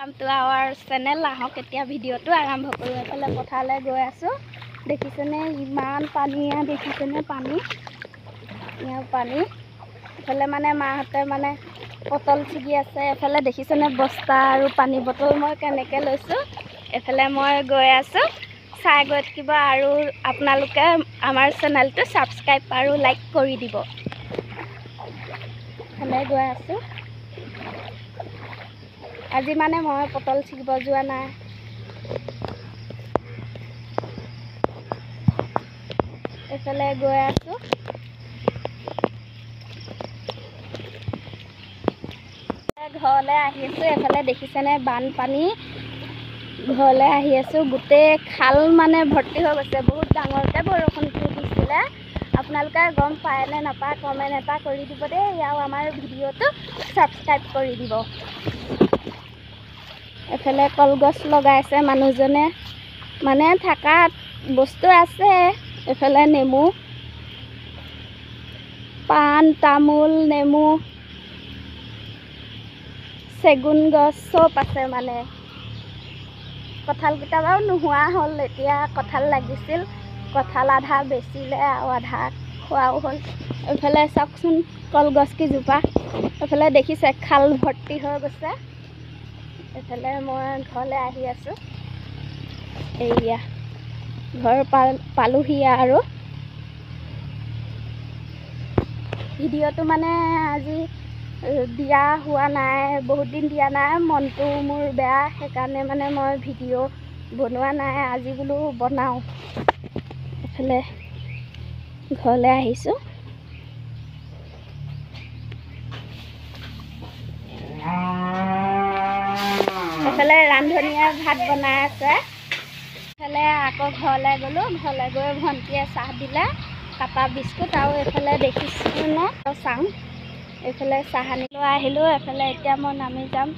Welcome to our channel. আহক এতিয়া ভিডিঅ'টো আৰম্ভ কৰোঁ। এফালে পথাৰলৈ গৈ আছোঁ। দেখিছেনে ইমান পানী, দেখিছেনে পানী, ইয়াৰ পানী। এফালে মানে মাহঁতে মানে পটল ছিগি আছে। এফালে দেখিছেনে বস্তা আৰু পানী বটল মই কেনেকৈ লৈছোঁ। এফালে মই গৈ আছোঁ। চাই গৈ থাকিব আৰু আপোনালোকে আমাৰ চেনেলটো ছাবস্ক্ৰাইব আৰু লাইক কৰি দিব। এফালে গৈ আছোঁ। আজি মানে মই পটল ছিগিব যোৱা নাই। এফালে গৈ আছোঁ। ঘৰলৈ আহি আছোঁ। এফালে দেখিছেনে বানপানী। ঘৰলৈ আহি আছোঁ। গোটেই খাল মানে ভৰ্তি হৈ গৈছে। বহুত ডাঙৰকৈ বৰষুণটো দিছিলে। আপোনালোকে গম পায়নে নাপায় কমেণ্ট এটা কৰি দিব দেই, আৰু আমাৰ ভিডিঅ'টো ছাবস্ক্ৰাইব কৰি দিব। এফালে কলগছ লগাইছে মানুহজনে, মানে থাকাত বস্তু আছে। এফালে নেমু, পাণ, তামোল, নেমু, চেগুন গছ চব আছে। মানে কঁঠালকেইটা বাৰু নোহোৱা হ'ল। এতিয়া কঁঠাল লাগিছিল, কঁঠাল আধা বেচিলে আৰু আধা খোৱাও হ'ল। এইফালে চাওকচোন কলগছ কেইজোপা। এইফালে দেখিছে খাল ভৰ্তি হৈ গৈছে। এইফালে মই ঘৰলৈ আহি আছোঁ। এয়া ঘৰ পালোহি আৰু ভিডিঅ'টো মানে আজি দিয়া হোৱা নাই, বহুত দিন দিয়া নাই। মনটো মোৰ বেয়া, সেইকাৰণে মানে মই ভিডিঅ' বনোৱা নাই। আজি বোলো বনাওঁ। এইফালে ঘৰলৈ আহিছোঁ। এইফালে ৰান্ধনীয়ে ভাত বনাই আছে। এইফালে আকৌ ঘৰলৈ গ'লোঁ। ঘৰলৈ গৈ ভণ্টিয়ে চাহ দিলে, কাটা বিস্কুট, আৰু এইফালে দেখিছোঁ ন চাং। এইফালে চাহ আনিলৈ আহিলোঁ। এইফালে এতিয়া মই নামি যাম।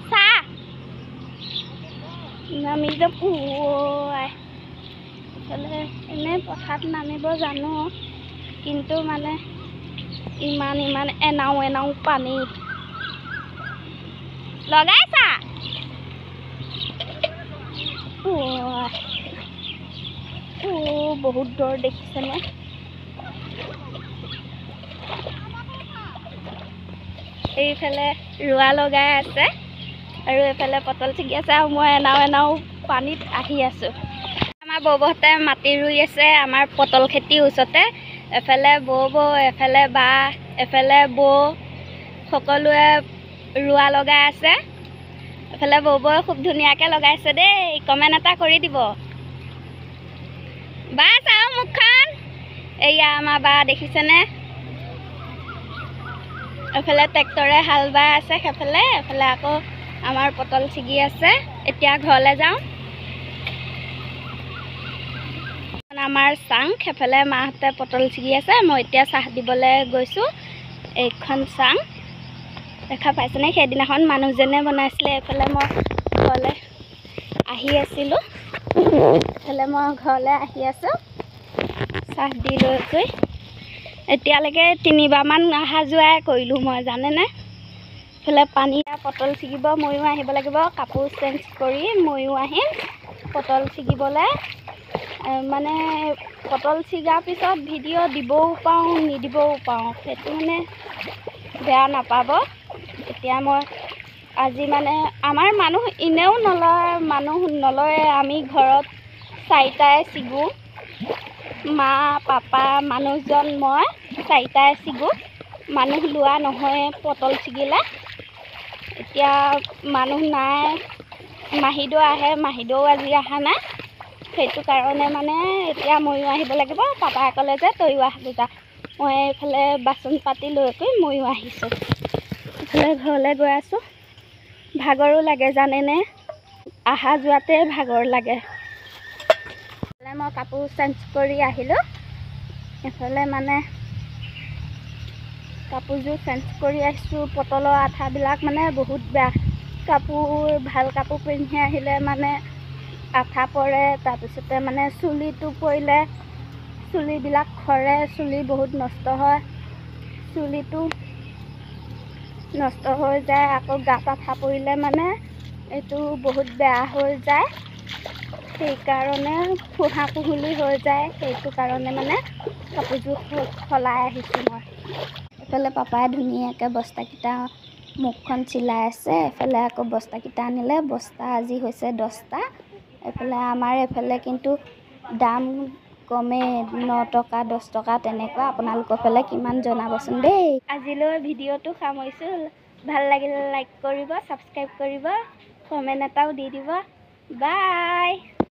নামি যাম। এইফালে এনেই পথাৰত নামিব জানো, কিন্তু মানে ইমান এনাও পানী লগাইছা। বহুত দূৰ দেখিছেনে। এইফালে ৰোৱা লগাই আছে আৰু এইফালে পটল ছিগি আছে, আৰু মই এনাও পানীত আহি আছোঁ। আমাৰ বৌহঁতে মাটি ৰুই আছে আমাৰ পটল খেতিৰ ওচৰতে। এফালে বৌ, এফালে বা, এফালে বৌ, সকলোৱে ৰোৱা লগাই আছে। এফালে বৌয়ে খুব ধুনীয়াকৈ লগাইছে দেই, কমেণ্ট এটা কৰি দিব। বা চাওঁ মুখখন। এয়া আমাৰ বা দেখিছেনে। এফালে ট্ৰেক্টৰে হাল বাই আছে। সেইফালে এফালে আকৌ আমাৰ পটল ছিগি আছে। এতিয়া ঘৰলৈ যাওঁ। আমাৰ চাং, সেইফালে মাহঁতে পটল ছিগি আছে। মই এতিয়া চাহ দিবলৈ গৈছোঁ। এইখন চাং দেখা পাইছেনে, সেইদিনাখন মানুহজনে বনাইছিলে। এইফালে মই ঘৰলৈ আহি আছিলোঁ। এইফালে মই ঘৰলৈ আহি আছোঁ চাহ দি লৈ গৈ। এতিয়ালৈকে 3বাৰমান অহা যোৱাই কৰিলোঁ মই, জানেনে। এইফালে পানী, পটল ছিগিব ময়ো আহিব লাগিব। কাপোৰ চেঞ্জ কৰি ময়ো আহিম পটল ছিগিবলৈ। মানে পটল ছিগাৰ পিছত ভিডিঅ' দিবও পাৰোঁ, নিদিবও পাৰোঁ, সেইটো মানে বেয়া নাপাব। এতিয়া মই আজি মানে আমাৰ মানুহ এনেও নলয়। আমি ঘৰত 4টাই ছিগোঁ। মা, পাপা, মানুহজন, মই 4টাই ছিগোঁ। মানুহ লোৱা নহয় পটল ছিগিলে। এতিয়া মানুহ নাই। মাহীদেউ আহে, মাহীদেউ আজি অহা নাই। সেইটো কাৰণে মানে এতিয়া ময়ো আহিব লাগিব। পাপাই ক'লে যে তয়ো আহিবি যা। মই এইফালে বাচন পাতি লৈ গৈ ময়ো আহিছোঁ। এইফালে ঘৰলৈ গৈ আছোঁ। ভাগৰো লাগে জানেনে, অহা যোৱাতে ভাগৰ লাগে। মই কাপোৰ চেঞ্জ কৰি আহিলোঁ। এইফালে মানে কাপোৰযোৰ চেঞ্জ কৰি আহিছোঁ। পটলৰ আঠাবিলাক মানে বহুত বেয়া। ভাল কাপোৰ পিন্ধি আহিলে মানে আঠা পৰে। তাৰপিছতে মানে চুলিটো পৰিলে চুলিবিলাক সৰে, চুলি বহুত নষ্ট হয়। চুলিটো নষ্ট হৈ যায়। আকৌ গাত আঠা পৰিলে মানে এইটো বহুত বেয়া হৈ যায়, সেইকাৰণে ফুহা কুহুলি হৈ যায়, সেইটো কাৰণে মানে কাপোৰযোৰ সলাই আহিছোঁ মই। এইফালে পাপাই ধুনীয়াকৈ বস্তাকেইটা মুখখন চিলাই আছে, এফালে আকৌ বস্তাকেইটা আনিলে, বস্তা আজি হৈছে 10টা। এইফালে আমাৰ এইফালে কিন্তু দাম কমেই 9 টকা 10 টকা তেনেকুৱা। আপোনালোকৰ ফালে কিমান জনাবচোন দেই। আজিলৈ ভিডিঅ'টো সামৰিছোঁ। ভাল লাগিলে লাইক কৰিব, ছাবস্ক্ৰাইব কৰিব, কমেণ্ট এটাও দি দিব। বাই।